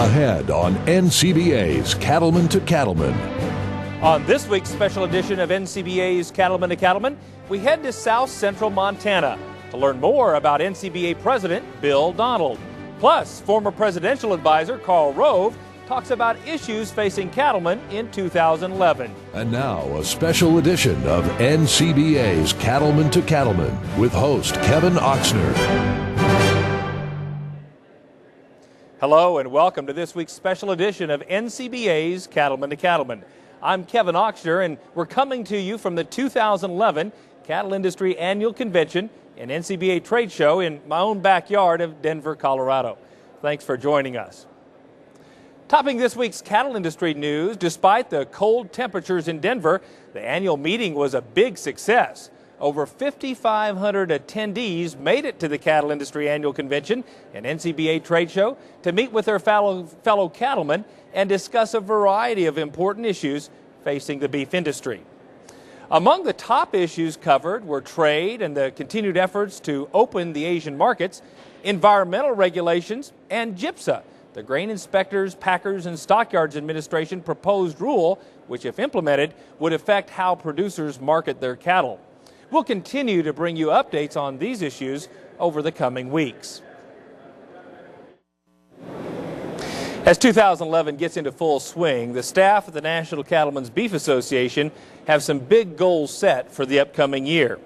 Ahead on NCBA's Cattleman to Cattleman. On this week's special edition of NCBA's Cattleman to Cattleman, we head to South Central Montana to learn more about NCBA President Bill Donald. Plus, former presidential advisor Karl Rove talks about issues facing cattlemen in 2011. And now, a special edition of NCBA's Cattleman to Cattleman with host Kevin Oxner. Hello and welcome to this week's special edition of NCBA's Cattleman to Cattleman. I'm Kevin Oxner, and we're coming to you from the 2011 Cattle Industry Annual Convention and NCBA Trade Show in my own backyard of Denver, Colorado. Thanks for joining us. Topping this week's cattle industry news, despite the cold temperatures in Denver, the annual meeting was a big success. Over 5,500 attendees made it to the Cattle Industry Annual Convention and NCBA Trade Show to meet with their fellow cattlemen and discuss a variety of important issues facing the beef industry. Among the top issues covered were trade and the continued efforts to open the Asian markets, environmental regulations, and GIPSA, the Grain Inspectors, Packers, and Stockyards Administration proposed rule, which if implemented, would affect how producers market their cattle. We'll continue to bring you updates on these issues over the coming weeks. As 2011 gets into full swing, the staff of the National Cattlemen's Beef Association have some big goals set for the upcoming year.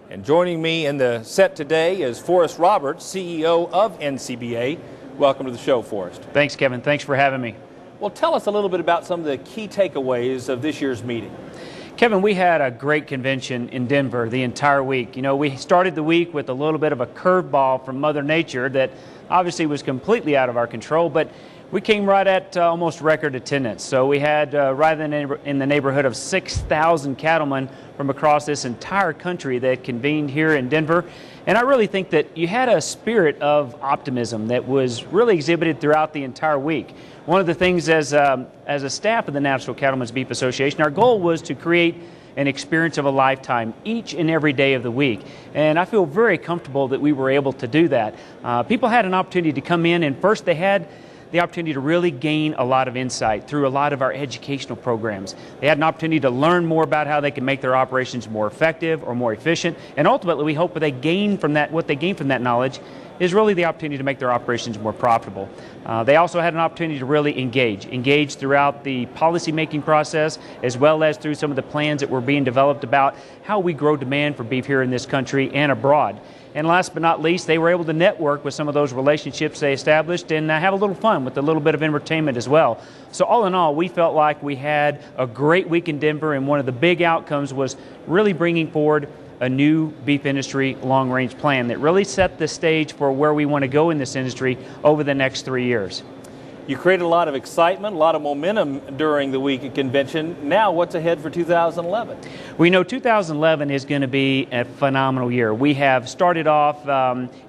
And joining me in the set today is Forrest Roberts, CEO of NCBA. Welcome to the show, Forrest. Thanks, Kevin. Thanks for having me. Well, tell us a little bit about some of the key takeaways of this year's meeting. Kevin, we had a great convention in Denver the entire week. You know, we started the week with a little bit of a curveball from Mother Nature that obviously was completely out of our control, but we came right at almost record attendance. So we had right in the neighborhood of 6,000 cattlemen from across this entire country that convened here in Denver. And I really think that you had a spirit of optimism that was really exhibited throughout the entire week. One of the things as a staff of the National Cattlemen's Beef Association, our goal was to create an experience of a lifetime each and every day of the week. And I feel very comfortable that we were able to do that. People had an opportunity to come in, and first they had the opportunity to really gain a lot of insight through a lot of our educational programs. They had an opportunity to learn more about how they can make their operations more effective or more efficient. And ultimately, we hope what they gain from that knowledge is really the opportunity to make their operations more profitable. They also had an opportunity to really engage throughout the policy-making process, as well as through some of the plans that were being developed about how we grow demand for beef here in this country and abroad. And last but not least, they were able to network with some of those relationships they established and have a little fun with a little bit of entertainment as well. So all in all, we felt like we had a great week in Denver, and one of the big outcomes was really bringing forward a new beef industry long-range plan that really set the stage for where we want to go in this industry over the next 3 years. You created a lot of excitement, a lot of momentum during the week at convention. Now, what's ahead for 2011? We know 2011 is going to be a phenomenal year. We have started off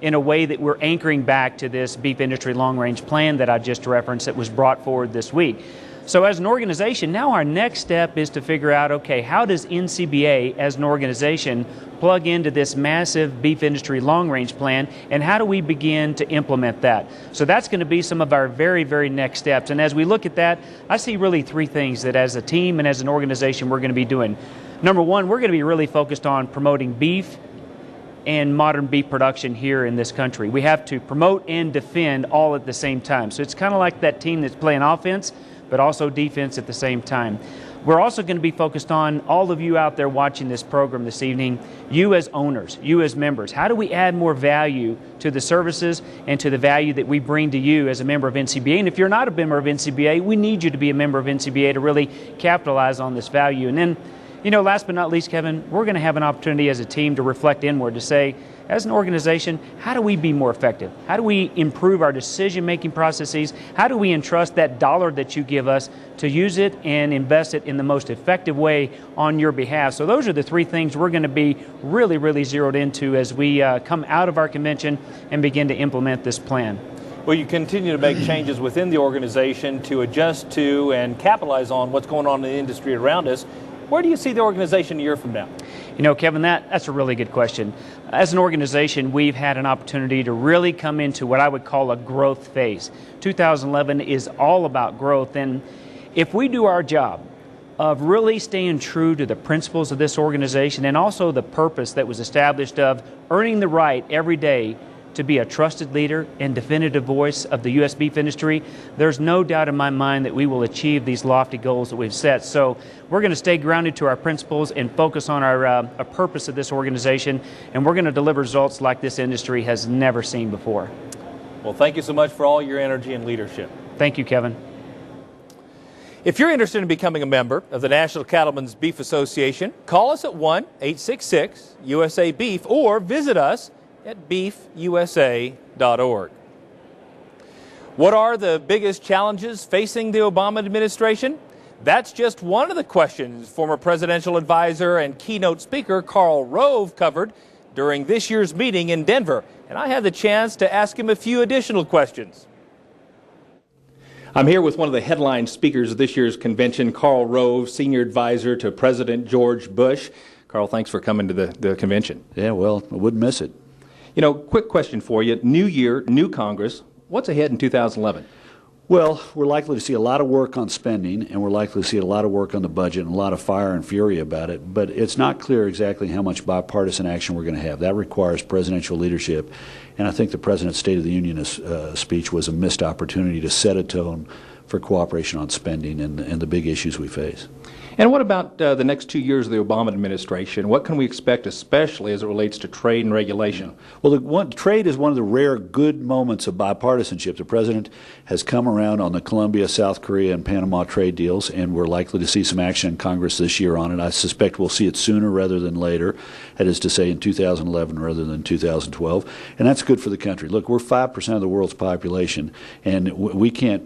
in a way that we're anchoring back to this beef industry long-range plan that I just referenced that was brought forward this week. So as an organization, now our next step is to figure out, okay, how does NCBA as an organization plug into this massive beef industry long-range plan, and how do we begin to implement that? So that's going to be some of our very, very next steps. And as we look at that, I see really three things that as a team and as an organization we're going to be doing. Number one, we're going to be really focused on promoting beef and modern beef production here in this country. We have to promote and defend all at the same time. So it's kind of like that team that's playing offense, but also defense at the same time. We're also going to be focused on all of you out there watching this program this evening, you as owners, you as members. How do we add more value to the services and to the value that we bring to you as a member of NCBA? And if you're not a member of NCBA, we need you to be a member of NCBA to really capitalize on this value. And then, you know, last but not least, Kevin, we're going to have an opportunity as a team to reflect inward to say, as an organization, how do we be more effective? How do we improve our decision-making processes? How do we entrust that dollar that you give us to use it and invest it in the most effective way on your behalf? So those are the three things we're going to be really, really zeroed into as we come out of our convention and begin to implement this plan. Well, you continue to make changes within the organization to adjust to and capitalize on what's going on in the industry around us. Where do you see the organization a year from now? You know, Kevin, that's a really good question. As an organization, we've had an opportunity to really come into what I would call a growth phase. 2011 is all about growth, and if we do our job of really staying true to the principles of this organization and also the purpose that was established of earning the right every day to be a trusted leader and definitive voice of the U.S. beef industry, there's no doubt in my mind that we will achieve these lofty goals that we've set. So we're going to stay grounded to our principles and focus on our purpose of this organization, and we're going to deliver results like this industry has never seen before. Well, thank you so much for all your energy and leadership. Thank you, Kevin. If you're interested in becoming a member of the National Cattlemen's Beef Association, call us at 1-866-USA-BEEF or visit us at beefusa.org. What are the biggest challenges facing the Obama administration? That's just one of the questions former presidential advisor and keynote speaker Karl Rove covered during this year's meeting in Denver, and I had the chance to ask him a few additional questions. I'm here with one of the headline speakers of this year's convention, Karl Rove, senior advisor to President George Bush. Karl, thanks for coming to the convention. Yeah, well, I wouldn't miss it. You know, quick question for you. New year, new Congress. What's ahead in 2011? Well, we're likely to see a lot of work on spending, and we're likely to see a lot of work on the budget and a lot of fire and fury about it. But it's not clear exactly how much bipartisan action we're going to have. That requires presidential leadership. And I think the President's State of the Union speech was a missed opportunity to set a tone for cooperation on spending and the big issues we face. And what about the next 2 years of the Obama administration? What can we expect, especially as it relates to trade and regulation? Well, trade is one of the rare good moments of bipartisanship. The President has come around on the Colombia, South Korea, and Panama trade deals, and we're likely to see some action in Congress this year on it. I suspect we'll see it sooner rather than later, that is to say in 2011 rather than 2012, and that's good for the country. Look, we're 5% of the world's population, and we can't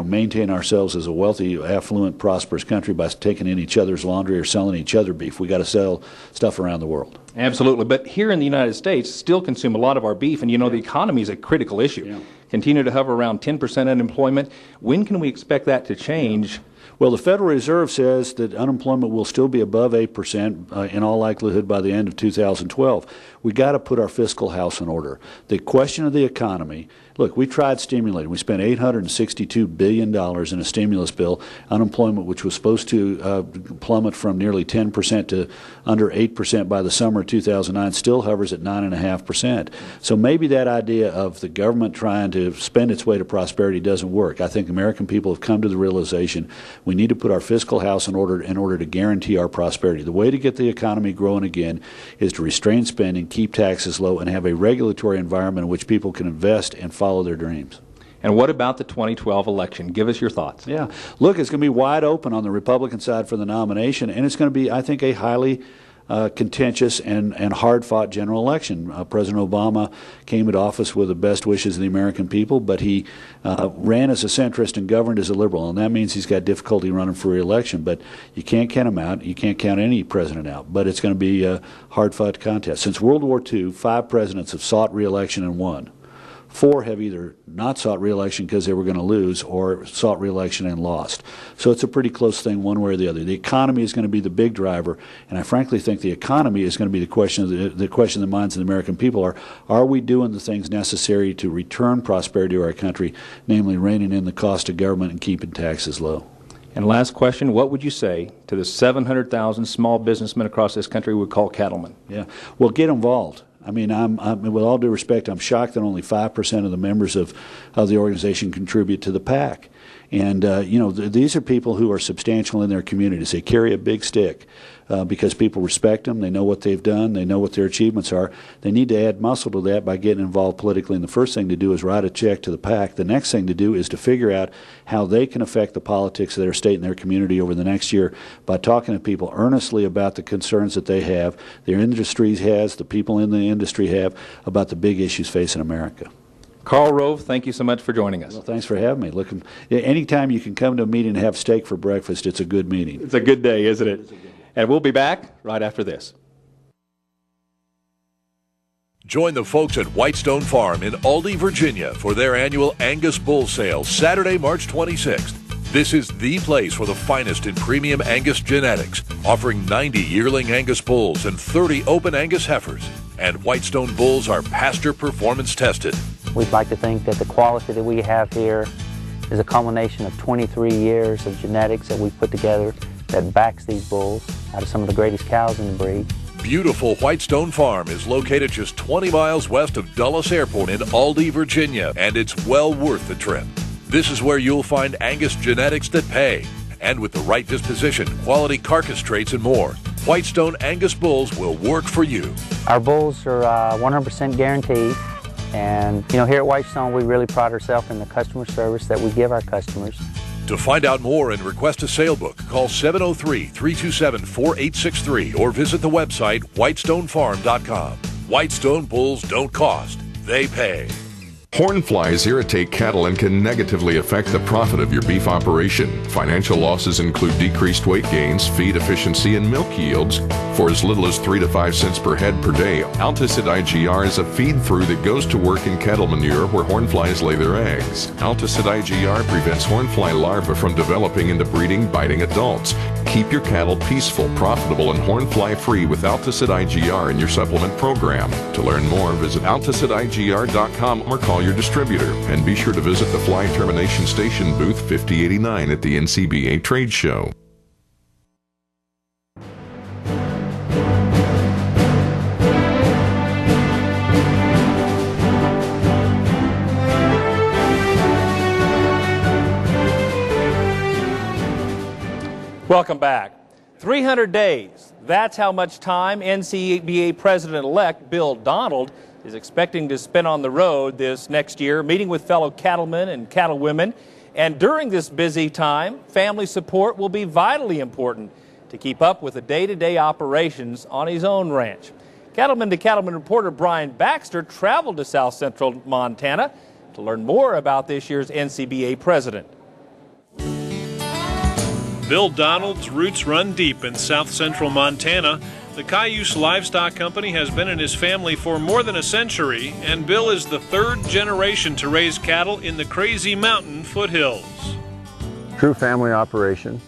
maintain ourselves as a wealthy, affluent, prosperous country by taking in each other's laundry or selling each other beef. We got to sell stuff around the world. Absolutely. But here in the United States, still consume a lot of our beef, and the economy is a critical issue. Yeah. Continue to hover around 10% unemployment. When can we expect that to change? Well, the Federal Reserve says that unemployment will still be above 8% in all likelihood by the end of 2012. We got to put our fiscal house in order. The question of the economy, look, we tried stimulating. We spent $862 billion in a stimulus bill. Unemployment, which was supposed to plummet from nearly 10% to under 8% by the summer of 2009, still hovers at 9.5%. So maybe that idea of the government trying to spend its way to prosperity doesn't work. I think American people have come to the realization we need to put our fiscal house in order to guarantee our prosperity. The way to get the economy growing again is to restrain spending, keep taxes low, and have a regulatory environment in which people can invest and follow their dreams. And what about the 2012 election? Give us your thoughts. Yeah. Look, it's going to be wide open on the Republican side for the nomination, and it's going to be, I think, a highly contentious and hard-fought general election. President Obama came into office with the best wishes of the American people, but he ran as a centrist and governed as a liberal, and that means he's got difficulty running for re-election. But you can't count him out. You can't count any president out. But it's going to be a hard-fought contest. Since World War II, 5 presidents have sought re-election and won. 4 have either not sought re-election because they were going to lose or sought re-election and lost. So it's a pretty close thing one way or the other. The economy is going to be the big driver, and I frankly think the economy is going to be the question of the question in the minds of the American people are we doing the things necessary to return prosperity to our country, namely reining in the cost of government and keeping taxes low? And last question, what would you say to the 700,000 small businessmen across this country we call cattlemen? Yeah, well, get involved. I mean, with all due respect, I'm shocked that only 5% of the members of the organization contribute to the PAC. And, these are people who are substantial in their communities. They carry a big stick because people respect them. They know what they've done. They know what their achievements are. They need to add muscle to that by getting involved politically. And the first thing to do is write a check to the PAC. The next thing to do is to figure out how they can affect the politics of their state and their community over the next year by talking to people earnestly about the concerns that they have, their industries has, the people in the industry have, about the big issues facing America. Karl Rove, thank you so much for joining us. Well, thanks for having me. Look, anytime you can come to a meeting and have steak for breakfast, it's a good meeting. It's a good day, isn't it? And we'll be back right after this. Join the folks at Whitestone Farm in Aldie, Virginia for their annual Angus Bull Sale, Saturday, March 26th. This is the place for the finest in premium Angus genetics, offering 90 yearling Angus bulls and 30 open Angus heifers. And Whitestone bulls are pasture performance tested. We'd like to think that the quality that we have here is a culmination of 23 years of genetics that we put together that backs these bulls out of some of the greatest cows in the breed. Beautiful Whitestone Farm is located just 20 miles west of Dulles Airport in Aldie, Virginia, and it's well worth the trip. This is where you'll find Angus genetics that pay. And with the right disposition, quality carcass traits, and more, Whitestone Angus bulls will work for you. Our bulls are 100% guaranteed. And, you know, here at Whitestone, we really pride ourselves in the customer service that we give our customers. To find out more and request a sale book, call 703-327-4863 or visit the website whitestonefarm.com. Whitestone bulls don't cost, they pay. Horn flies irritate cattle and can negatively affect the profit of your beef operation. Financial losses include decreased weight gains, feed efficiency, and milk yields for as little as 3 to 5 cents per head per day. Alticid IGR is a feed-through that goes to work in cattle manure where horn flies lay their eggs. Alticid IGR prevents horn fly larvae from developing into breeding, biting adults. Keep your cattle peaceful, profitable, and horn fly free with Alticid IGR in your supplement program. To learn more, visit AlticidIGR.com or call your distributor. And be sure to visit the Fly Termination Station booth 5089 at the NCBA Trade Show. Welcome back. 300 days. That's how much time NCBA President-elect Bill Donald is expecting to spend on the road this next year, meeting with fellow cattlemen and cattlewomen. And during this busy time, family support will be vitally important to keep up with the day-to-day operations on his own ranch. Cattleman to Cattleman reporter Brian Baxter traveled to South Central Montana to learn more about this year's NCBA president. Bill Donald's roots run deep in South Central Montana. The Cayuse Livestock Company has been in his family for more than a century, and Bill is the third generation to raise cattle in the Crazy Mountain foothills. True family operation.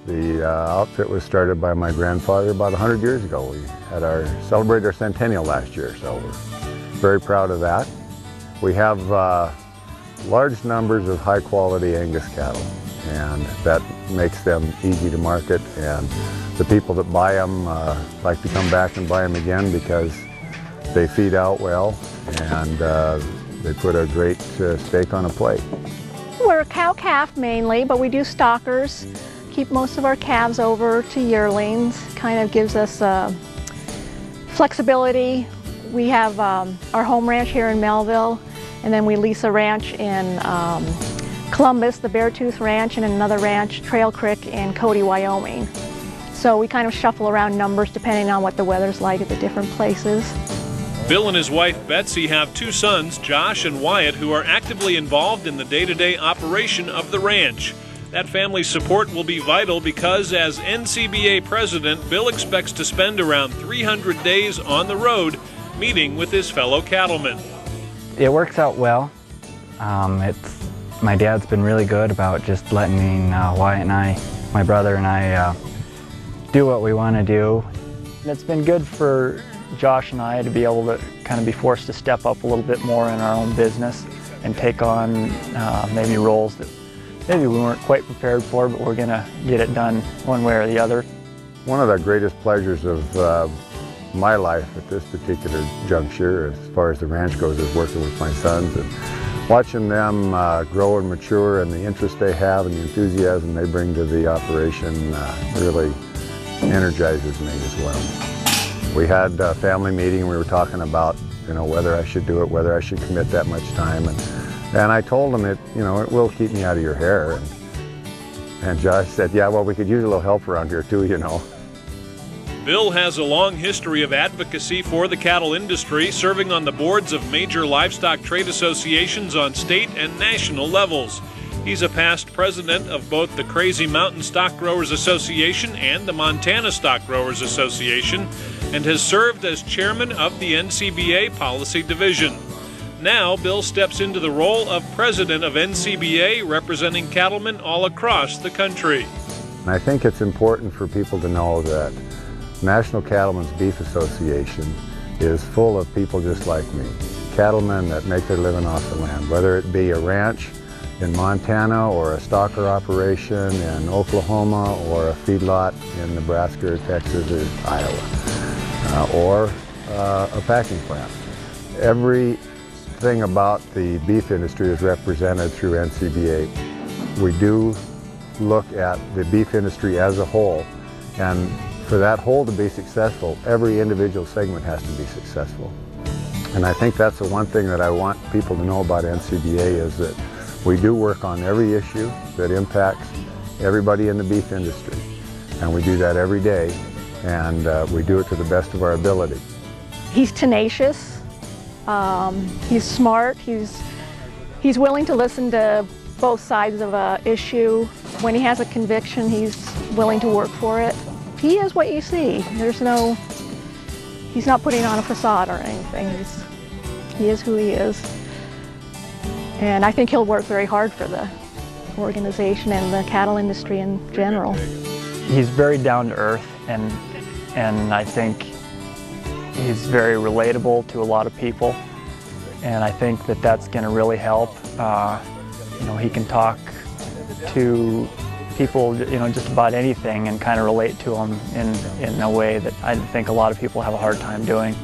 The outfit was started by my grandfather about 100 years ago. We had celebrated our centennial last year, so we're very proud of that. We have large numbers of high-quality Angus cattle, and that makes them easy to market, and the people that buy them like to come back and buy them again because they feed out well and they put a great steak on a plate. We're cow-calf mainly, but we do stockers, keep most of our calves over to yearlings, kind of gives us flexibility. We have our home ranch here in Melville, and then we lease a ranch in Columbus, the Beartooth Ranch, and another ranch, Trail Creek, in Cody, Wyoming. So we kind of shuffle around numbers depending on what the weather's like at the different places. Bill and his wife Betsy have two sons, Josh and Wyatt, who are actively involved in the day-to-day operation of the ranch. That family support will be vital because as NCBA president, Bill expects to spend around 300 days on the road meeting with his fellow cattlemen. It works out well. My dad's been really good about just letting me, Wyatt and I, my brother and I, do what we want to do. It's been good for Josh and I to be able to kind of be forced to step up a little bit more in our own business and take on maybe roles that maybe we weren't quite prepared for, but we're going to get it done one way or the other. One of the greatest pleasures of my life at this particular juncture, as far as the ranch goes, is working with my sons and watching them grow and mature, and the interest they have and the enthusiasm they bring to the operation really energizes me as well. We had a family meeting and we were talking about, whether I should do it, whether I should commit that much time, and I told them it will keep me out of your hair, and Josh said, yeah, well, we could use a little help around here too, Bill has a long history of advocacy for the cattle industry, serving on the boards of major livestock trade associations on state and national levels. He's a past president of both the Crazy Mountain Stock Growers Association and the Montana Stock Growers Association, and has served as chairman of the NCBA Policy Division. Now, Bill steps into the role of president of NCBA, representing cattlemen all across the country. And I think it's important for people to know that National Cattlemen's Beef Association is full of people just like me, cattlemen that make their living off the land, whether it be a ranch in Montana or a stocker operation in Oklahoma or a feedlot in Nebraska or Texas or Iowa, or a packing plant. Everything about the beef industry is represented through NCBA. We do look at the beef industry as a whole, and for that whole to be successful, every individual segment has to be successful. And I think that's the one thing that I want people to know about NCBA is that we do work on every issue that impacts everybody in the beef industry. And we do that every day, and we do it to the best of our ability. He's tenacious, he's smart, he's willing to listen to both sides of an issue. When he has a conviction, he's willing to work for it. He is what you see. He's not putting on a facade or anything. He is who he is. And I think he'll work very hard for the organization and the cattle industry in general. He's very down to earth, and I think he's very relatable to a lot of people. And I think that that's going to really help. He can talk to people, just about anything and kind of relate to them in a way that I think a lot of people have a hard time doing.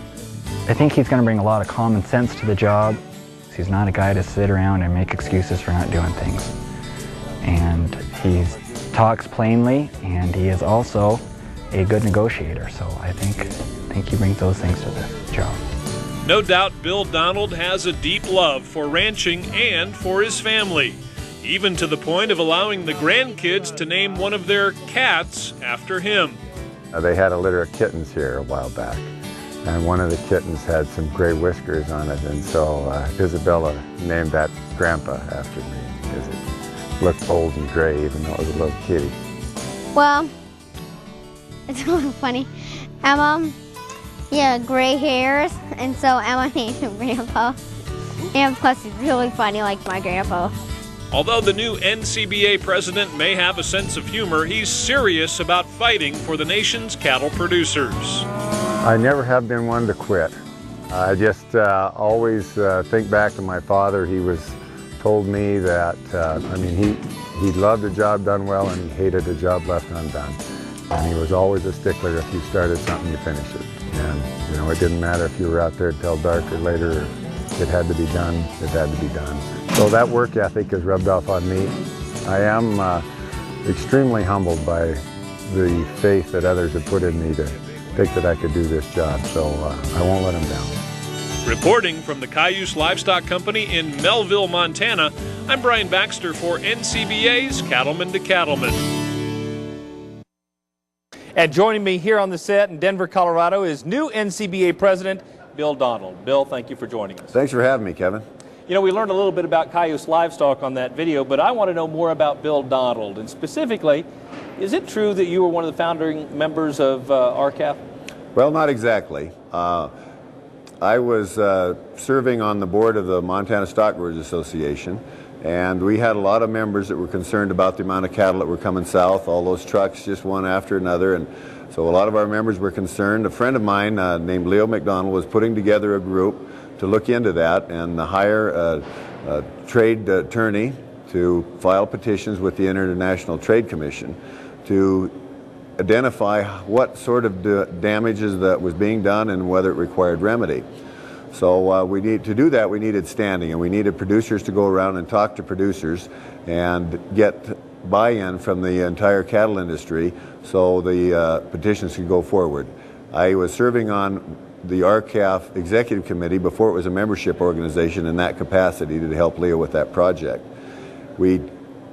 I think he's going to bring a lot of common sense to the job. He's not a guy to sit around and make excuses for not doing things. And he talks plainly, and he is also a good negotiator. So I think he brings those things to the job. No doubt Bill Donald has a deep love for ranching and for his family, even to the point of allowing the grandkids to name one of their cats after him. They had a litter of kittens here a while back, and one of the kittens had some gray whiskers on it, and so Isabella named that Grandpa after me because it looked old and gray even though it was a little kitty. Well, it's a little funny. Emma, gray hairs, and so Emma named him Grandpa. And plus he's really funny like my grandpa. Although the new NCBA president may have a sense of humor, he's serious about fighting for the nation's cattle producers. I never have been one to quit. I just always think back to my father. He told me that, he loved a job done well and he hated a job left undone. And he was always a stickler. If you started something, you finish it. And, it didn't matter if you were out there till dark or later. It had to be done. It had to be done. So that work ethic has rubbed off on me. I am extremely humbled by the faith that others have put in me to think that I could do this job. So I won't let them down. Reporting from the Cayuse Livestock Company in Melville, Montana, I'm Brian Baxter for NCBA's Cattleman to Cattleman. And joining me here on the set in Denver, Colorado is new NCBA President Bill Donald. Bill, thank you for joining us. Thanks for having me, Kevin. We learned a little bit about Cayuse Livestock on that video, but I want to know more about Bill Donald. And specifically, is it true that you were one of the founding members of RCAF? Well, not exactly. I was serving on the board of the Montana Stockbrokers Association, and we had a lot of members that were concerned about the amount of cattle that were coming south, all those trucks just one after another, and so a lot of our members were concerned. A friend of mine named Leo McDonald was putting together a group to look into that and hire a trade attorney to file petitions with the International Trade Commission to identify what sort of damages that was being done and whether it required remedy. So to do that, we needed standing, and we needed producers to go around and talk to producers and get buy-in from the entire cattle industry so the petitions could go forward. I was serving on the RCAF Executive Committee before it was a membership organization in that capacity to help Leo with that project. We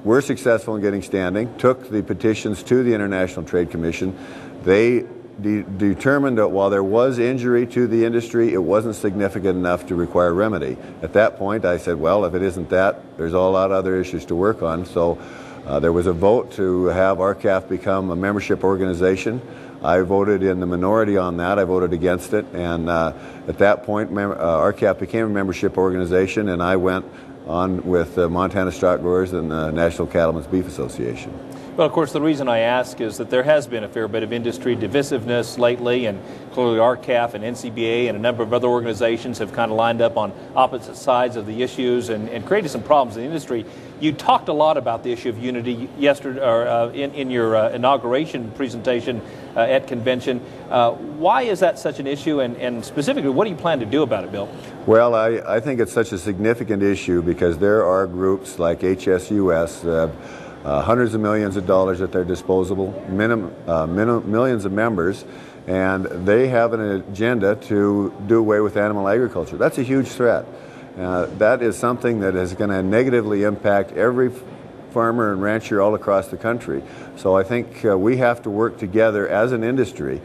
were successful in getting standing, took the petitions to the International Trade Commission. They determined that while there was injury to the industry, it wasn't significant enough to require remedy. At that point, I said, well, if it isn't that, there's a lot of other issues to work on. So there was a vote to have RCAF become a membership organization. I voted in the minority on that. I voted against it, and at that point, RCAP became a membership organization, and I went on with Montana Stock Growers and the National Cattlemen's Beef Association. Well, of course, the reason I ask is that there has been a fair bit of industry divisiveness lately, and clearly RCAF and NCBA and a number of other organizations have kind of lined up on opposite sides of the issues and created some problems in the industry. You talked a lot about the issue of unity yesterday, or in your inauguration presentation at convention. Why is that such an issue, and specifically, what do you plan to do about it, Bill? Well, I think it's such a significant issue because there are groups like HSUS, hundreds of millions of dollars at their disposal, millions of members, and they have an agenda to do away with animal agriculture. That's a huge threat. That is something that is going to negatively impact every farmer and rancher all across the country. So I think we have to work together as an industry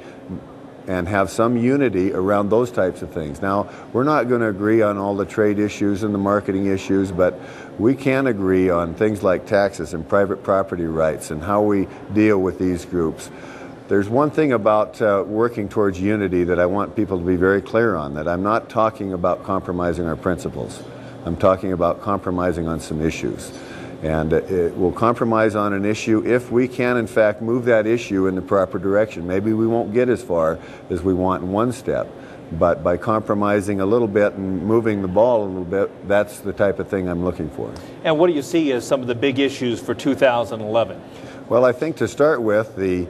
and have some unity around those types of things. Now, we're not going to agree on all the trade issues and the marketing issues, but we can agree on things like taxes and private property rights and how we deal with these groups. There's one thing about working towards unity that I want people to be very clear on, that I'm not talking about compromising our principles. I'm talking about compromising on some issues. And we'll compromise on an issue if we can, in fact, move that issue in the proper direction. Maybe we won't get as far as we want in one step, but by compromising a little bit and moving the ball a little bit, that's the type of thing I'm looking for. And what do you see as some of the big issues for 2011? Well, I think to start with, the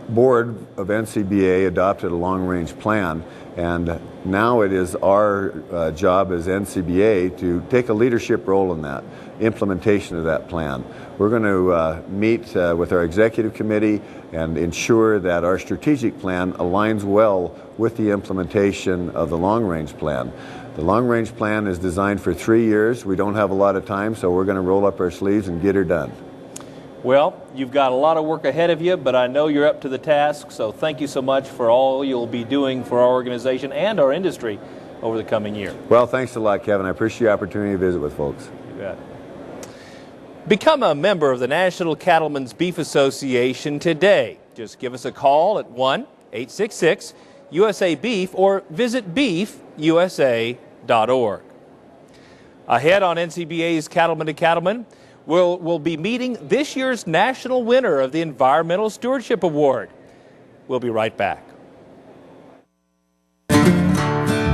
board of NCBA adopted a long-range plan, and now it is our job as NCBA to take a leadership role in that implementation of that plan. We're going to meet with our executive committee and ensure that our strategic plan aligns well with the implementation of the long-range plan. The long-range plan is designed for 3 years. We don't have a lot of time, so we're going to roll up our sleeves and get her done. Well, you've got a lot of work ahead of you, but I know you're up to the task, so thank you so much for all you'll be doing for our organization and our industry over the coming year. Well, thanks a lot, Kevin. I appreciate the opportunity to visit with folks. You bet. Become a member of the National Cattlemen's Beef Association today. Just give us a call at 1-866-USA-BEEF or visit beefusa.org. Ahead on NCBA's Cattleman to Cattleman, we'll be meeting this year's national winner of the Environmental Stewardship Award. We'll be right back.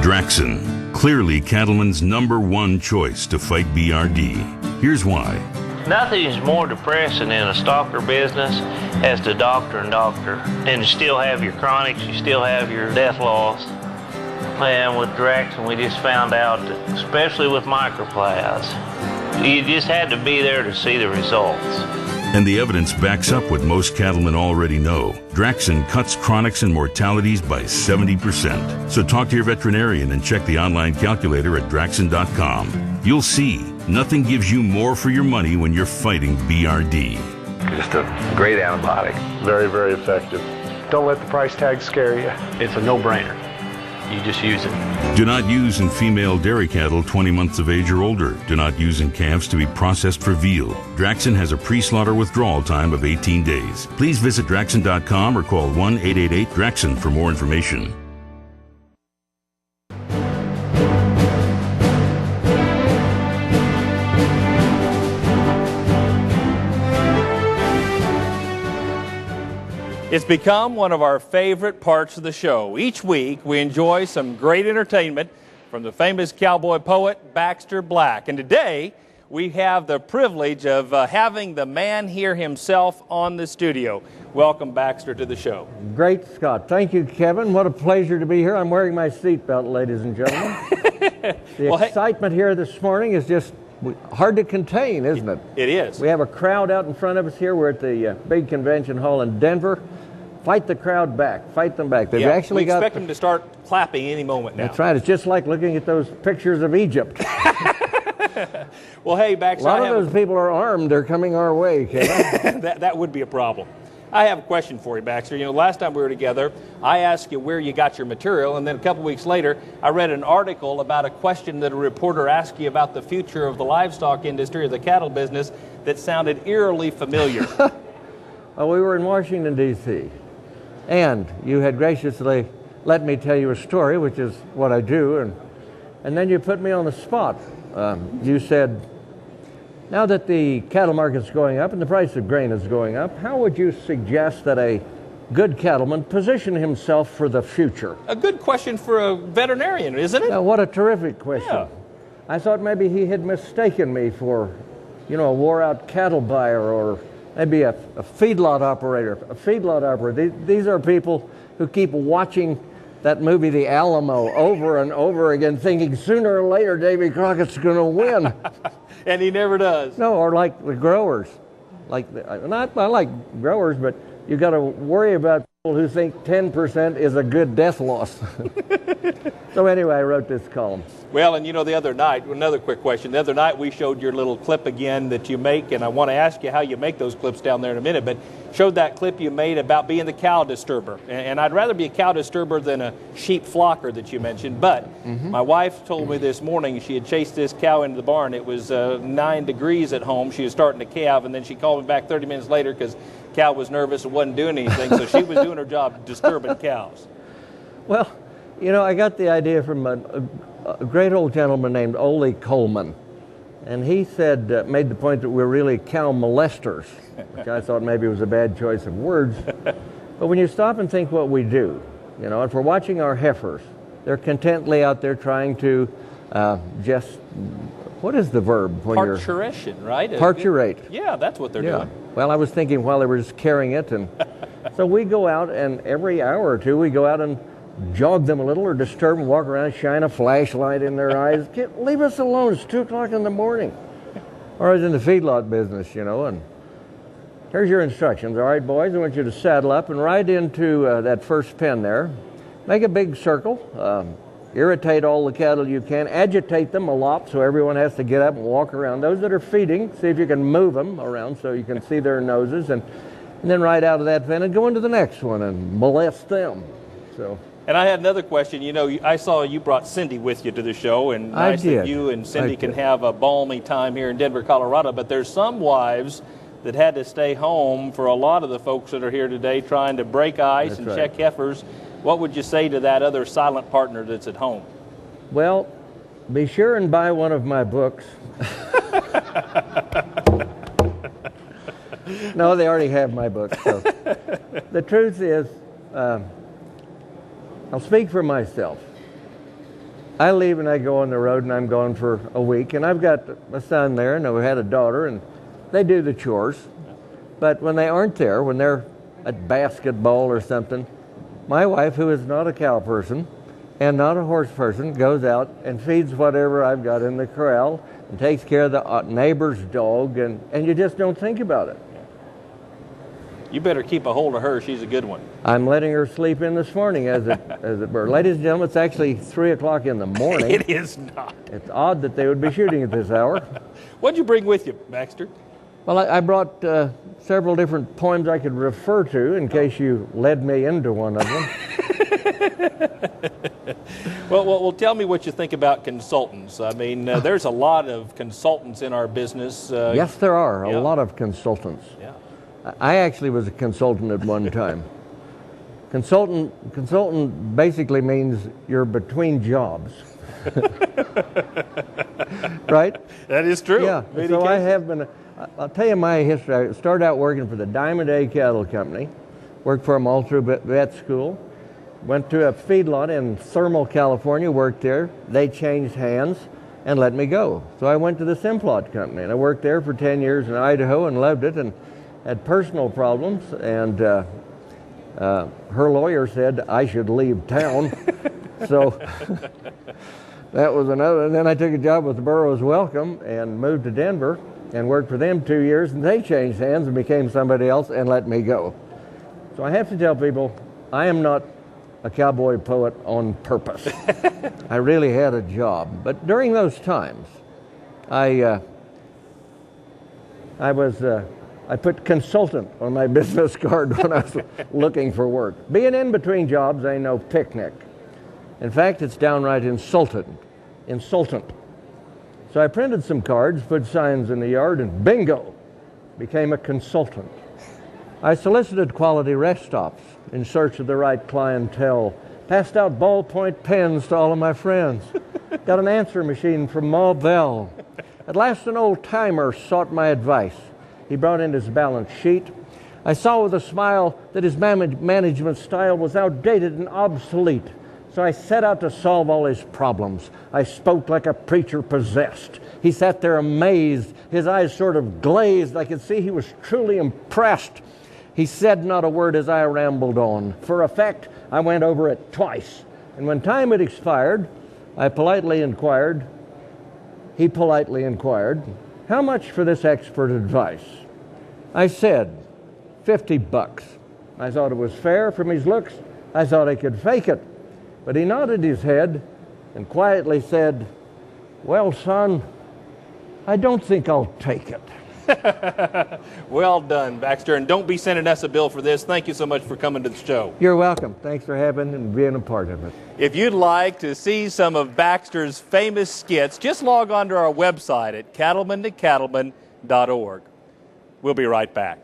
Draxxin, clearly cattlemen's #1 choice to fight BRD. Here's why. Nothing is more depressing in a stalker business as the doctor and doctor. And you still have your chronics, you still have your death loss. And with Draxxin, we just found out that, especially with microplasts, you just had to be there to see the results. And the evidence backs up what most cattlemen already know. Draxxin cuts chronics and mortalities by 70%. So talk to your veterinarian and check the online calculator at Draxxin.com. You'll see, nothing gives you more for your money when you're fighting BRD. Just a great antibiotic. Very, very effective. Don't let the price tag scare you. It's a no-brainer. You just use it. Do not use in female dairy cattle 20 months of age or older. Do not use in calves to be processed for veal. Draxxin has a pre-slaughter withdrawal time of 18 days. Please visit Draxxin.com or call 1-888-DRAXXIN for more information. It's become one of our favorite parts of the show. Each week, we enjoy some great entertainment from the famous cowboy poet Baxter Black. And today, we have the privilege of having the man here himself on the studio. Welcome, Baxter, to the show. Great, Scott. Thank you, Kevin. What a pleasure to be here. I'm wearing my seatbelt, ladies and gentlemen. The excitement here this morning is just hard to contain, isn't it? It is. We have a crowd out in front of us here. We're at the big convention hall in Denver. Fight the crowd back. Fight them back. They've actually we expect them to start clapping any moment now. That's right. It's just like looking at those pictures of Egypt. Well, hey, Baxter. A lot of those people are armed. They're coming our way, Kevin. that would be a problem. I have a question for you, Baxter. You know, last time we were together, I asked you where you got your material, and then a couple weeks later, I read an article about a question that a reporter asked you about the future of the livestock industry or the cattle business that sounded eerily familiar. Well, we were in Washington, D.C., And you had graciously let me tell you a story, which is what I do, and then you put me on the spot. You said, now that the cattle market's going up and the price of grain is going up, how would you suggest that a good cattleman position himself for the future? A good question for a veterinarian, isn't it? What a terrific question. Yeah. I thought maybe he had mistaken me for, a wore-out cattle buyer or maybe a feedlot operator. These are people who keep watching that movie, The Alamo, over and over again, thinking sooner or later Davy Crockett's going to win. And he never does. No, or like the growers. I like growers, but you got to worry about people who think 10% is a good death loss. So anyway, I wrote this column. Well, and the other night, another quick question. The other night we showed your little clip again that you make, and I want to ask you how you make those clips down there in a minute, but showed that clip you made about being the cow disturber. And I'd rather be a cow disturber than a sheep flocker that you mentioned, but my wife told me this morning she had chased this cow into the barn. It was 9 degrees at home. She was starting to calve, and then she called me back 30 minutes later because cow was nervous and wasn't doing anything, so she was doing her job disturbing cows. Well, I got the idea from a great old gentleman named Ole Coleman, and he said, made the point that we're really cow molesters, which I thought maybe was a bad choice of words. But when you stop and think what we do, if we're watching our heifers, they're contently out there trying to what is the verb? Parturition, right? Parturate. Yeah, that's what they're doing. Well, I was thinking while they were just carrying it, and so we go out, and every hour or two we go out and jog them a little or disturb them, walk around, shine a flashlight in their eyes. Leave us alone. It's 2 o'clock in the morning. Or I was in the feedlot business, and here's your instructions. All right, boys, I want you to saddle up and ride into that first pen there. Make a big circle. Irritate all the cattle you can. Agitate them a lot so everyone has to get up and walk around. Those that are feeding, see if you can move them around so you can see their noses. And then ride out of that pen and go into the next one and molest them. So. And I had another question. I saw you brought Cindy with you to the show, and nice that you and Cindy can have a balmy time here in Denver, Colorado. But there's some wives that had to stay home for a lot of the folks that are here today trying to break ice and check heifers. What would you say to that other silent partner that's at home? Well, be sure and buy one of my books. No, they already have my book. So. The truth is, I'll speak for myself. I leave and I go on the road, and I'm gone for a week, and I've got a son there, and we had a daughter, and they do the chores. But when they aren't there, when they're at basketball or something, my wife, who is not a cow person and not a horse person, goes out and feeds whatever I've got in the corral and takes care of the neighbor's dog, and you just don't think about it. You better keep a hold of her. She's a good one. I'm letting her sleep in this morning as it were. Ladies and gentlemen, it's actually 3 o'clock in the morning. It is not. It's odd that they would be shooting at this hour. What'd you bring with you, Baxter? Well, I brought several different poems I could refer to in case you led me into one of them. Well, tell me what you think about consultants. I mean, there's a lot of consultants in our business. Yes, there are. A lot of consultants. Yeah. I actually was a consultant at one time. Consultant basically means you're between jobs. Right? That is true. Yeah. So I have been, I'll tell you my history. I started out working for the Diamond A Cattle Company, worked for them all through vet school, went to a feedlot in Thermal, California, worked there. They changed hands and let me go. So I went to the Simplot Company, and I worked there for 10 years in Idaho and loved it, and had personal problems, and her lawyer said I should leave town. So that was another. And then I took a job with the Burroughs Welcome and moved to Denver and worked for them 2 years, and they changed hands and became somebody else and let me go. So I have to tell people, I am not a cowboy poet on purpose. I really had a job. But during those times, I put consultant on my business card when I was looking for work. Being in between jobs ain't no picnic. In fact, it's downright insultant. So I printed some cards, put signs in the yard, and bingo, became a consultant. I solicited quality rest stops in search of the right clientele, passed out ballpoint pens to all of my friends, got an answer machine from Mauville. At last an old-timer sought my advice. He brought in his balance sheet. I saw with a smile that his management style was outdated and obsolete. So I set out to solve all his problems. I spoke like a preacher possessed. He sat there amazed, his eyes sort of glazed. I could see he was truly impressed. He said not a word as I rambled on. For effect, I went over it twice. And when time had expired, he politely inquired, how much for this expert advice? I said, $50. I thought it was fair from his looks. I thought I could fake it. But he nodded his head and quietly said, well, son, I don't think I'll take it. Well done, Baxter, and don't be sending us a bill for this. Thank you so much for coming to the show. You're welcome. Thanks for having and being a part of it. If you'd like to see some of Baxter's famous skits, just log on to our website at cattlemantocattleman.org. We'll be right back.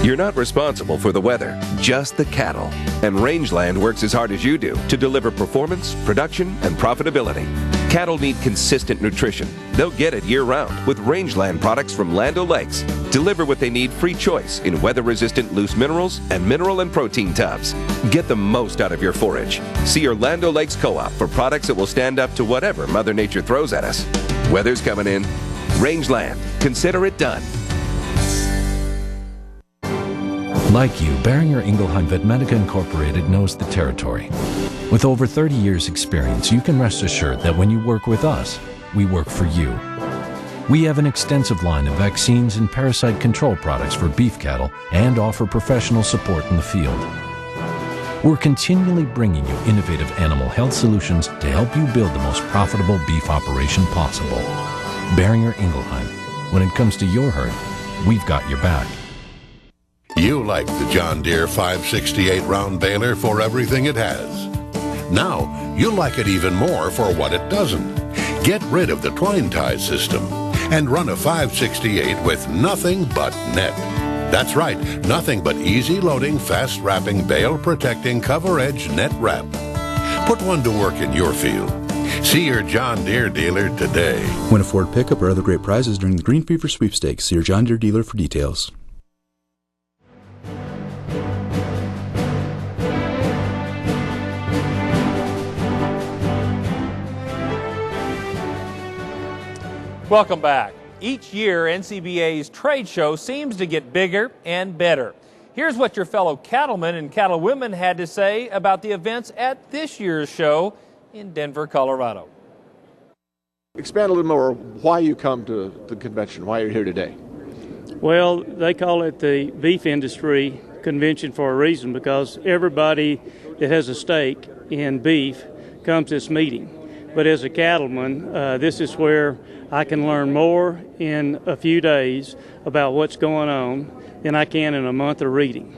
You're not responsible for the weather, just the cattle. And Rangeland works as hard as you do to deliver performance, production, and profitability. Cattle need consistent nutrition. They'll get it year-round with Rangeland products from Land O'Lakes. Deliver what they need free choice in weather-resistant loose minerals and mineral and protein tubs. Get the most out of your forage. See your Land O'Lakes Co-op for products that will stand up to whatever Mother Nature throws at us. Weather's coming in. Rangeland. Consider it done. Like you, Boehringer Ingelheim Vetmedica Incorporated knows the territory. With over 30 years' experience, you can rest assured that when you work with us, we work for you. We have an extensive line of vaccines and parasite control products for beef cattle and offer professional support in the field. We're continually bringing you innovative animal health solutions to help you build the most profitable beef operation possible. Boehringer Ingelheim. When it comes to your herd, we've got your back. You like the John Deere 568 round baler for everything it has. Now, you'll like it even more for what it doesn't. Get rid of the twine tie system and run a 568 with nothing but net. That's right, nothing but easy loading, fast wrapping, bale protecting, cover edge net wrap. Put one to work in your field. See your John Deere dealer today. Win a Ford pickup or other great prizes during the Green Fever sweepstakes. See your John Deere dealer for details. Welcome back. Each year, NCBA's trade show seems to get bigger and better. Here's what your fellow cattlemen and cattlewomen had to say about the events at this year's show in Denver, Colorado. Expand a little more why you come to the convention, why you're here today. Well, they call it the beef industry convention for a reason, because everybody that has a stake in beef comes to this meeting. But as a cattleman, this is where I can learn more in a few days about what's going on than I can in a month of reading.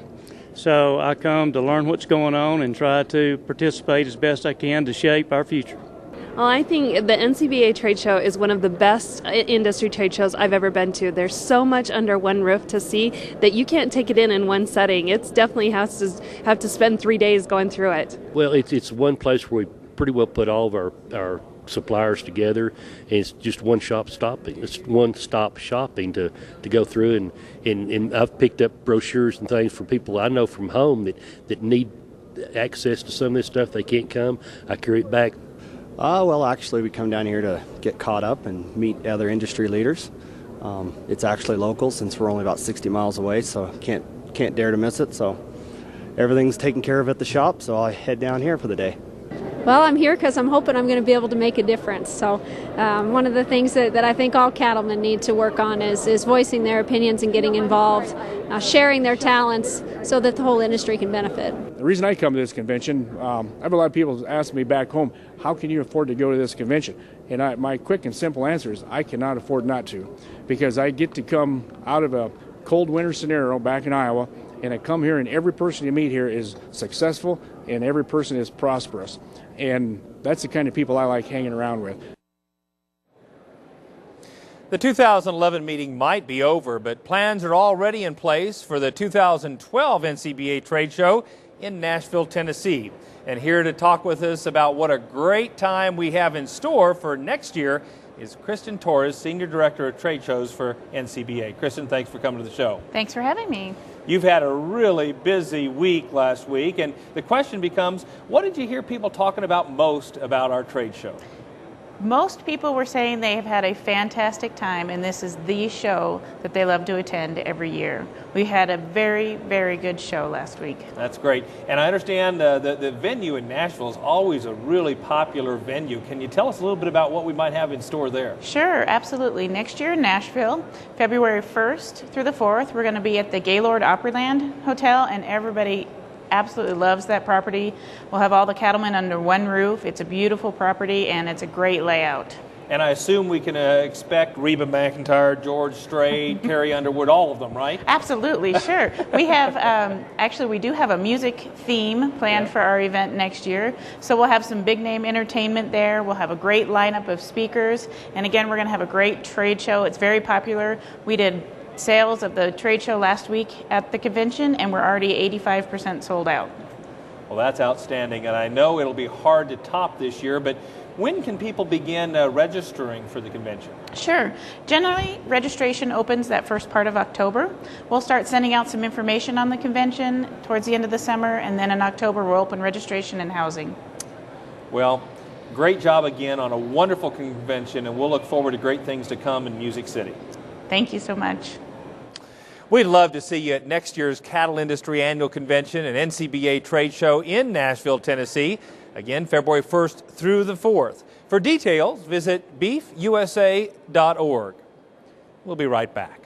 So I come to learn what's going on and try to participate as best I can to shape our future. Well, I think the NCBA trade show is one of the best industry trade shows I've ever been to. There's so much under one roof to see that you can't take it in one setting. It's definitely have to spend 3 days going through it. Well, it's one place where we pretty well put all of our suppliers together, and it's just one-stop shopping to go through, and I've picked up brochures and things for people I know from home that need access to some of this stuff. They can't come. I carry it back. Well, actually, we come down here to get caught up and meet other industry leaders. It's actually local since we're only about 60 miles away, so can't dare to miss it. So everything's taken care of at the shop, so I head down here for the day. Well, I'm here because I'm hoping I'm going to be able to make a difference. So one of the things that I think all cattlemen need to work on is voicing their opinions and getting involved, sharing their talents so that the whole industry can benefit. The reason I come to this convention, I have a lot of people ask me back home, how can you afford to go to this convention? And my quick and simple answer is I cannot afford not to, because I get to come out of a cold winter scenario back in Iowa, and I come here and every person you meet here is successful and every person is prosperous. And that's the kind of people I like hanging around with. The 2011 meeting might be over, but plans are already in place for the 2012 NCBA Trade Show in Nashville, Tennessee. And here to talk with us about what a great time we have in store for next year is Kristen Torres, Senior Director of Trade Shows for NCBA. Kristen, thanks for coming to the show. Thanks for having me. You've had a really busy week last week, and the question becomes, what did you hear people talking about most about our trade show? Most people were saying they have had a fantastic time, and this is the show that they love to attend every year. We had a very, very good show last week. That's great. And I understand the venue in Nashville is always a really popular venue. Can you tell us a little bit about what we might have in store there? Sure, absolutely. Next year in Nashville, February 1st through the 4th, we're going to be at the Gaylord Opryland Hotel, and everybody absolutely loves that property. We'll have all the cattlemen under one roof. It's a beautiful property, and it's a great layout. And I assume we can expect Reba McEntire, George Strait, Carrie Underwood, all of them, right? Absolutely, sure. We have, actually, we do have a music theme planned for our event next year. So we'll have some big name entertainment there. We'll have a great lineup of speakers. And again, we're going to have a great trade show. It's very popular. We did sales of the trade show last week at the convention, and we're already 85% sold out. Well, that's outstanding, and I know it'll be hard to top this year, but when can people begin registering for the convention? Sure. Generally, registration opens that first part of October. We'll start sending out some information on the convention towards the end of the summer, and then in October we'll open registration and housing. Well, great job again on a wonderful convention, and we'll look forward to great things to come in Music City. Thank you so much. We'd love to see you at next year's Cattle Industry Annual Convention and NCBA Trade Show in Nashville, Tennessee. Again, February 1st through the 4th. For details, visit beefusa.org. We'll be right back.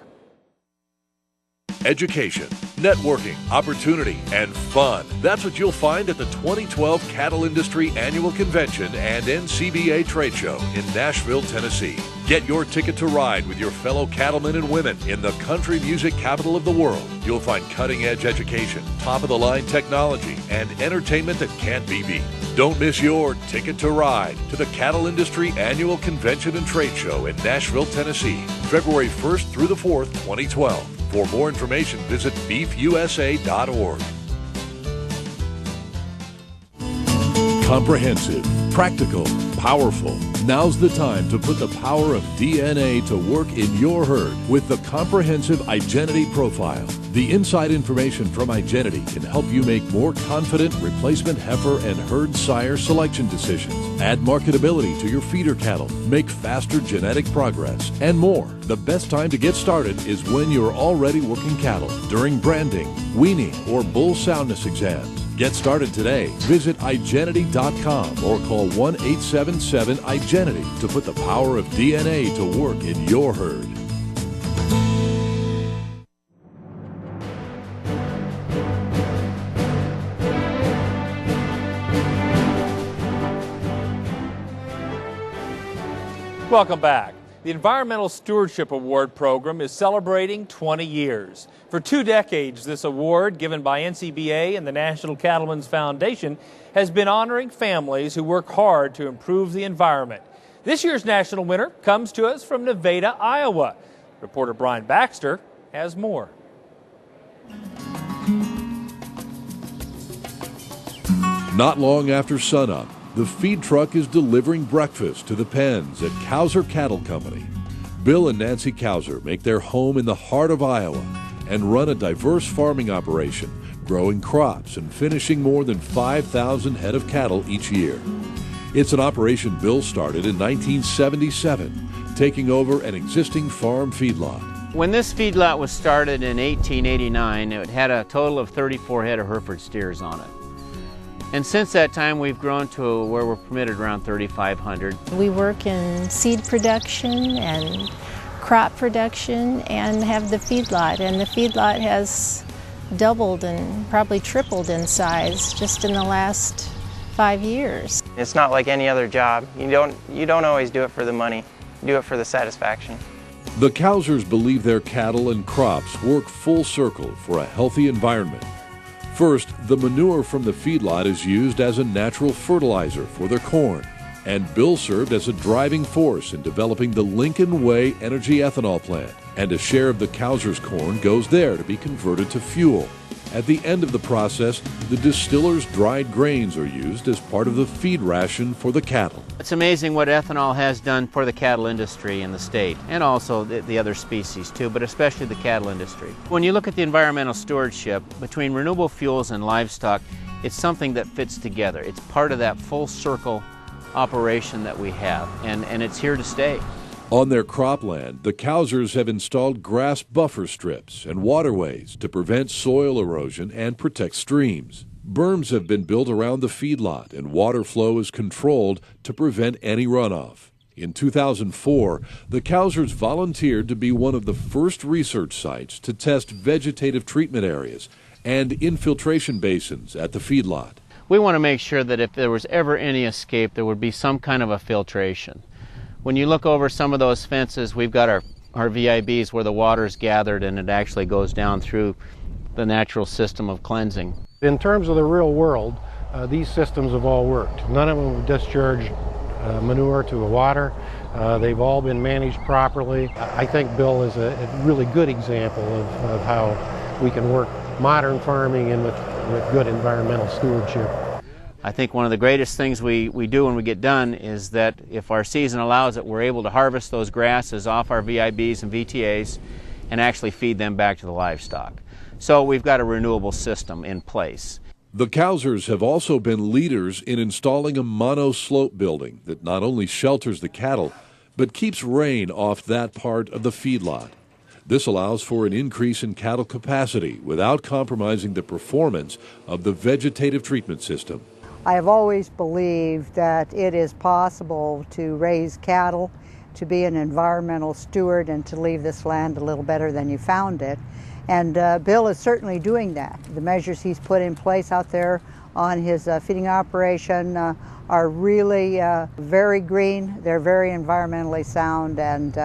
Education, networking, opportunity, and fun. That's what you'll find at the 2012 Cattle Industry Annual Convention and NCBA Trade Show in Nashville, Tennessee. Get your ticket to ride with your fellow cattlemen and women in the country music capital of the world. You'll find cutting-edge education, top-of-the-line technology, and entertainment that can't be beat. Don't miss your ticket to ride to the Cattle Industry Annual Convention and Trade Show in Nashville, Tennessee, February 1st through the 4th, 2012. For more information, visit beefusa.org. Comprehensive, practical, powerful. Now's the time to put the power of DNA to work in your herd with the comprehensive Identity Profile. The inside information from Identity can help you make more confident replacement heifer and herd sire selection decisions, add marketability to your feeder cattle, make faster genetic progress, and more. The best time to get started is when you're already working cattle, during branding, weaning, or bull soundness exams. Get started today. Visit iGenity.com or call 1-877-IGENITY to put the power of DNA to work in your herd. Welcome back. The Environmental Stewardship Award program is celebrating 20 years. For 2 decades, this award, given by NCBA and the National Cattlemen's Foundation, has been honoring families who work hard to improve the environment. This year's national winner comes to us from Nevada, Iowa. Reporter Brian Baxter has more. Not long after sunup, the feed truck is delivering breakfast to the pens at Cowser Cattle Company. Bill and Nancy Cowser make their home in the heart of Iowa and run a diverse farming operation, growing crops and finishing more than 5,000 head of cattle each year. It's an operation Bill started in 1977, taking over an existing farm feedlot. When this feedlot was started in 1889, it had a total of 34 head of Hereford steers on it. And since that time, we've grown to where we're permitted around 3,500. We work in seed production and crop production and have the feedlot. And the feedlot has doubled and probably tripled in size just in the last 5 years. It's not like any other job. You don't always do it for the money. You do it for the satisfaction. The Cowsers believe their cattle and crops work full circle for a healthy environment. First, the manure from the feedlot is used as a natural fertilizer for their corn And Bill served as a driving force in developing the Lincoln Way Energy Ethanol plant. And a share of the Cowsers corn goes there to be converted to fuel. At the end of the process, the distiller's dried grains are used as part of the feed ration for the cattle. It's amazing what ethanol has done for the cattle industry in the state, and also the other species too, but especially the cattle industry. When you look at the environmental stewardship between renewable fuels and livestock, it's something that fits together. It's part of that full circle operation that we have, and it's here to stay. On their cropland, the Cowsers have installed grass buffer strips and waterways to prevent soil erosion and protect streams. Berms have been built around the feedlot, and water flow is controlled to prevent any runoff. In 2004, the Cowsers volunteered to be one of the first research sites to test vegetative treatment areas and infiltration basins at the feedlot. We want to make sure that if there was ever any escape, there would be some kind of a filtration. When you look over some of those fences, we've got our VIBs where the water is gathered and it actually goes down through the natural system of cleansing. In terms of the real world, these systems have all worked. None of them have discharged manure to the water. They've all been managed properly. I think Bill is a really good example of how we can work modern farming and with good environmental stewardship. I think one of the greatest things we do when we get done is that if our season allows it, we're able to harvest those grasses off our VIBs and VTAs and actually feed them back to the livestock. So we've got a renewable system in place. The Cowsers have also been leaders in installing a mono-slope building that not only shelters the cattle, but keeps rain off that part of the feedlot. This allows for an increase in cattle capacity without compromising the performance of the vegetative treatment system. I have always believed that it is possible to raise cattle, to be an environmental steward, and to leave this land a little better than you found it. And Bill is certainly doing that. The measures he's put in place out there on his feeding operation are really very green. They're very environmentally sound, and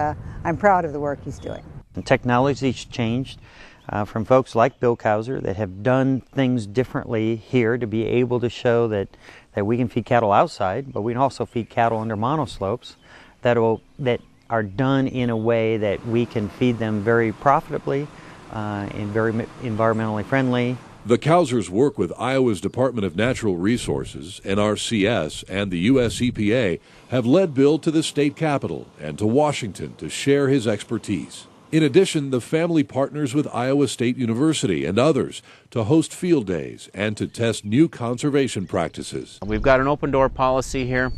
I'm proud of the work he's doing. The technology's changed from folks like Bill Cowser that have done things differently here to be able to show that we can feed cattle outside, but we can also feed cattle under monoslopes that are done in a way that we can feed them very profitably and very environmentally friendly. The Cowsers work with Iowa's Department of Natural Resources, NRCS, and the U.S. EPA have led Bill to the state capitol and to Washington to share his expertise. In addition, the family partners with Iowa State University and others to host field days and to test new conservation practices. We've got an open door policy here,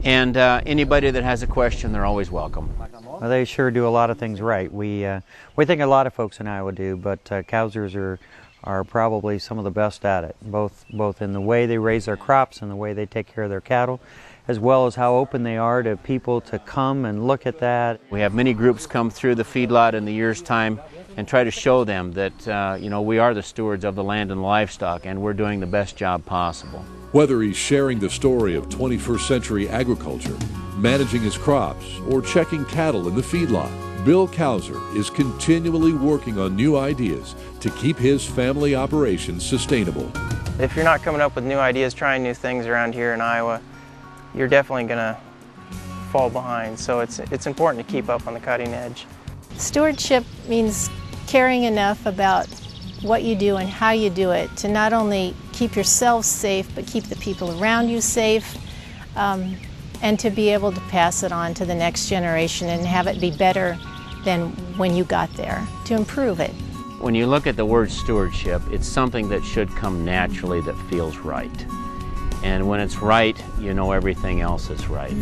and anybody that has a question, they're always welcome. Well, they sure do a lot of things right. We think a lot of folks in Iowa do, but Cowsers are probably some of the best at it, both in the way they raise their crops and the way they take care of their cattle, as well as how open they are to people to come and look at that. We have many groups come through the feedlot in the year's time and try to show them that we are the stewards of the land and livestock, and we're doing the best job possible. Whether he's sharing the story of 21st century agriculture, managing his crops, or checking cattle in the feedlot, Bill Cowser is continually working on new ideas to keep his family operations sustainable. If you're not coming up with new ideas, trying new things around here in Iowa, you're definitely going to fall behind. So it's important to keep up on the cutting edge. Stewardship means caring enough about what you do and how you do it to not only keep yourselves safe, but keep the people around you safe, and to be able to pass it on to the next generation and have it be better than when you got there, to improve it. When you look at the word stewardship, it's something that should come naturally, that feels right. And when it's right, you know everything else is right.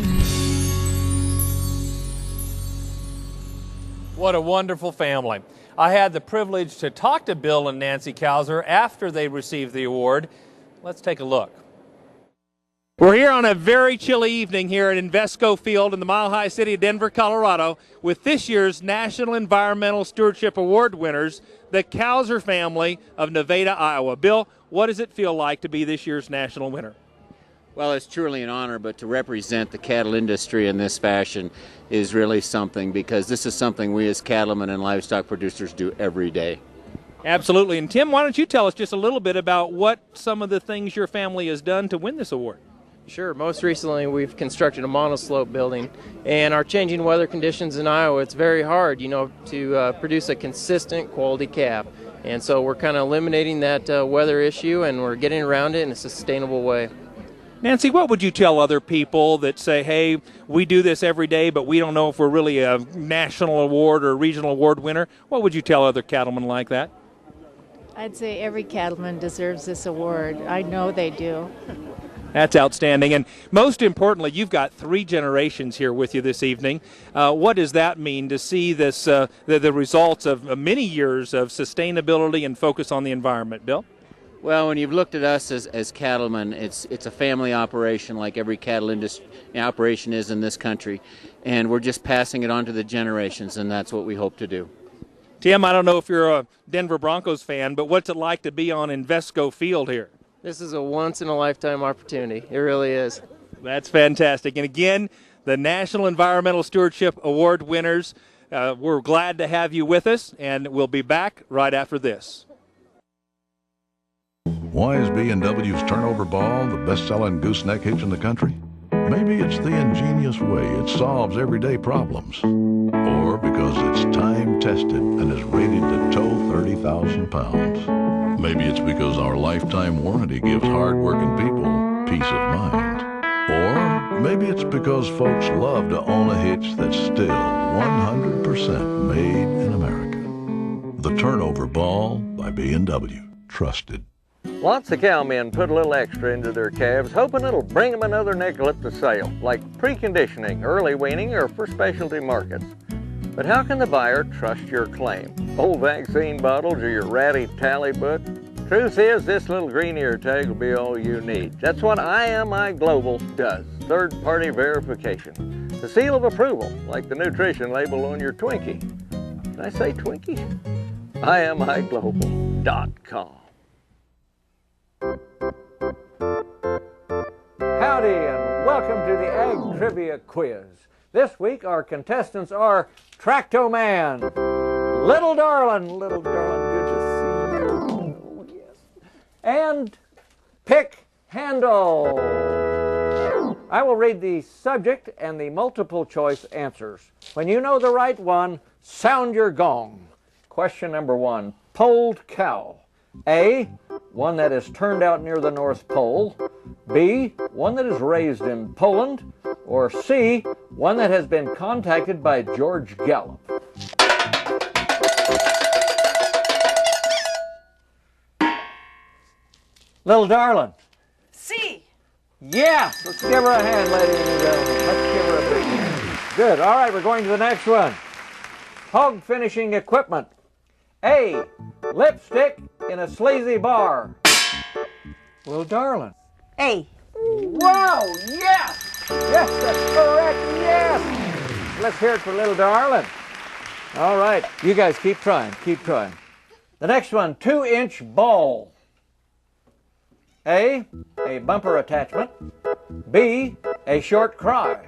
What a wonderful family. I had the privilege to talk to Bill and Nancy Cowser after they received the award. Let's take a look. We're here on a very chilly evening here at Invesco Field in the Mile High City of Denver, Colorado, with this year's National Environmental Stewardship Award winners, the Cowser family of Nevada, Iowa. Bill, what does it feel like to be this year's national winner? Well, it's truly an honor, but to represent the cattle industry in this fashion is really something, because this is something we as cattlemen and livestock producers do every day. Absolutely. And Tim, why don't you tell us just a little bit about what some of the things your family has done to win this award? Sure. Most recently, we've constructed a monoslope building, and our changing weather conditions in Iowa, it's very hard, to produce a consistent quality calf. And so we're kind of eliminating that weather issue, and we're getting around it in a sustainable way. Nancy, what would you tell other people that say, hey, we do this every day, but we don't know if we're really a national award or regional award winner? What would you tell other cattlemen like that? I'd say every cattleman deserves this award. I know they do. That's outstanding. And most importantly, you've got 3 generations here with you this evening. What does that mean to see this, the results of many years of sustainability and focus on the environment? Bill? Well, when you've looked at us as cattlemen, it's a family operation like every cattle industry operation is in this country. And we're just passing it on to the generations, and that's what we hope to do. Tim, I don't know if you're a Denver Broncos fan, but what's it like to be on Invesco Field here? This is a once-in-a-lifetime opportunity. It really is. That's fantastic. And again, the National Environmental Stewardship Award winners, we're glad to have you with us, and we'll be back right after this. Why is B&W's turnover ball the best-selling gooseneck hitch in the country? Maybe it's the ingenious way it solves everyday problems. Or because it's time-tested and is rated to tow 30,000 pounds. Maybe it's because our lifetime warranty gives hard-working people peace of mind. Or maybe it's because folks love to own a hitch that's still 100% made in America. The Turnover Ball by B&W. Trusted. Lots of cowmen put a little extra into their calves, hoping it'll bring them another nickel at the sale, like preconditioning, early weaning, or for specialty markets. But how can the buyer trust your claim? Old vaccine bottles or your ratty tally book? Truth is, this little green ear tag will be all you need. That's what IMI Global does, third-party verification. The seal of approval, like the nutrition label on your Twinkie. Did I say Twinkie? IMIGlobal.com. Howdy and welcome to the Ag Trivia Quiz. This week our contestants are Tractoman, Little Darlin, good to see you, oh, yes, and Pick Handle. I will read the subject and the multiple choice answers. When you know the right one, sound your gong. Question number 1, polled cow. A, one that is turned out near the North Pole. B, one that is raised in Poland. Or C, one that has been contacted by George Gallup. Little Darlin. C. Yes! Let's give her a hand, ladies and gentlemen. Let's give her a big hand. Good. All right, we're going to the next one. Hog finishing equipment. A, lipstick in a sleazy bar. Little Darlin. A. Wow, yes! Yes, that's correct, yes! Let's hear it for Little Darlin. All right, you guys keep trying, keep trying. The next one, 2-inch ball. A bumper attachment. B, a short cry.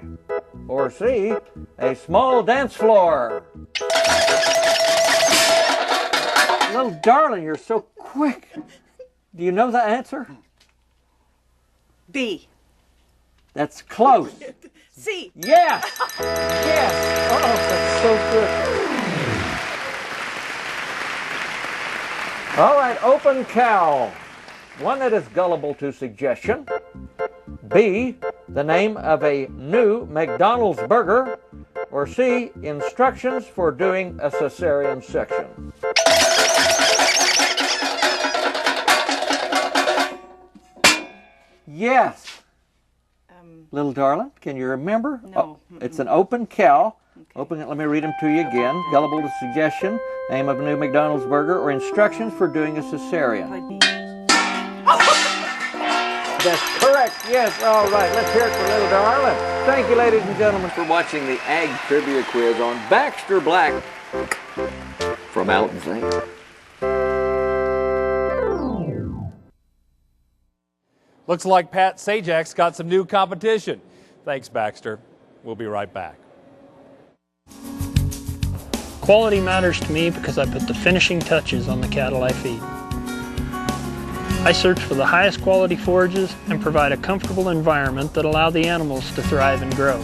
Or C, a small dance floor. Little Darlin, you're so quick. Do you know the answer? B. That's close. C. Yes! Yes! Oh, that's so good. All right, open cow. One that is gullible to suggestion. B, the name of a new McDonald's burger. Or C, instructions for doing a cesarean section. Yes. Little Darlin, can you remember? No. Oh, it's an open cow. Okay. Open it. Let me read them to you again. Gullible to suggestion, name of a new McDonald's burger, or instructions for doing a cesarean. That's correct. Yes. All right. Let's hear it for Little Darlin. Thank you, ladies and gentlemen, for watching the Ag Trivia Quiz on Baxter Black from Alton's Lake. Looks like Pat Sajak's got some new competition. Thanks, Baxter. We'll be right back. Quality matters to me because I put the finishing touches on the cattle I feed. I search for the highest quality forages and provide a comfortable environment that allow the animals to thrive and grow.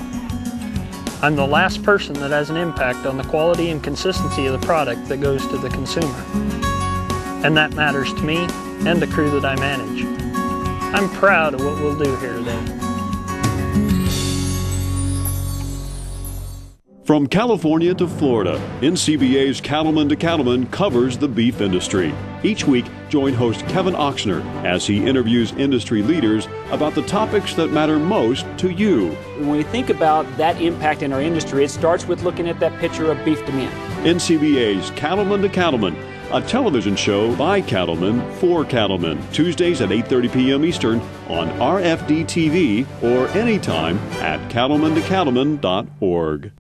I'm the last person that has an impact on the quality and consistency of the product that goes to the consumer. And that matters to me and the crew that I manage. I'm proud of what we'll do here today. From California to Florida, NCBA's Cattleman to Cattleman covers the beef industry. Each week, join host Kevin Oxner as he interviews industry leaders about the topics that matter most to you. When we think about that impact in our industry, it starts with looking at that picture of beef demand. NCBA's Cattleman to Cattleman, a television show by cattlemen for cattlemen, Tuesdays at 8:30 p.m. Eastern on RFD TV or anytime at cattlemantocattleman.org.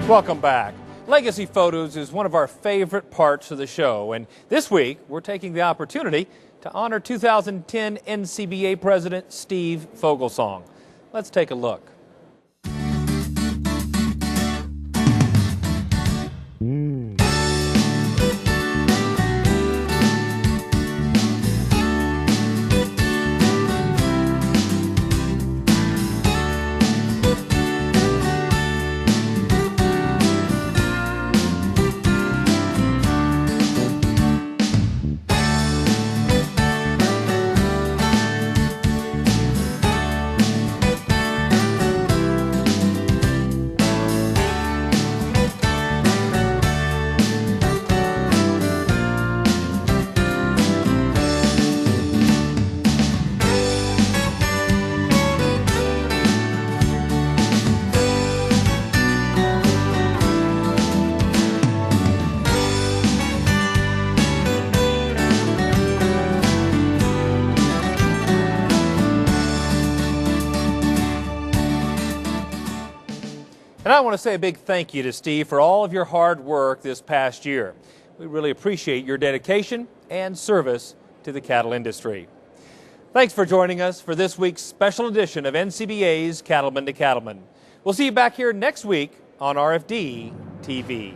Welcome back. Legacy Photos is one of our favorite parts of the show, and this week we're taking the opportunity to honor 2010 NCBA President Steve Fogelsong. Let's take a look. And I want to say a big thank you to Steve for all of your hard work this past year. We really appreciate your dedication and service to the cattle industry. Thanks for joining us for this week's special edition of NCBA's Cattleman to Cattleman. We'll see you back here next week on RFD TV.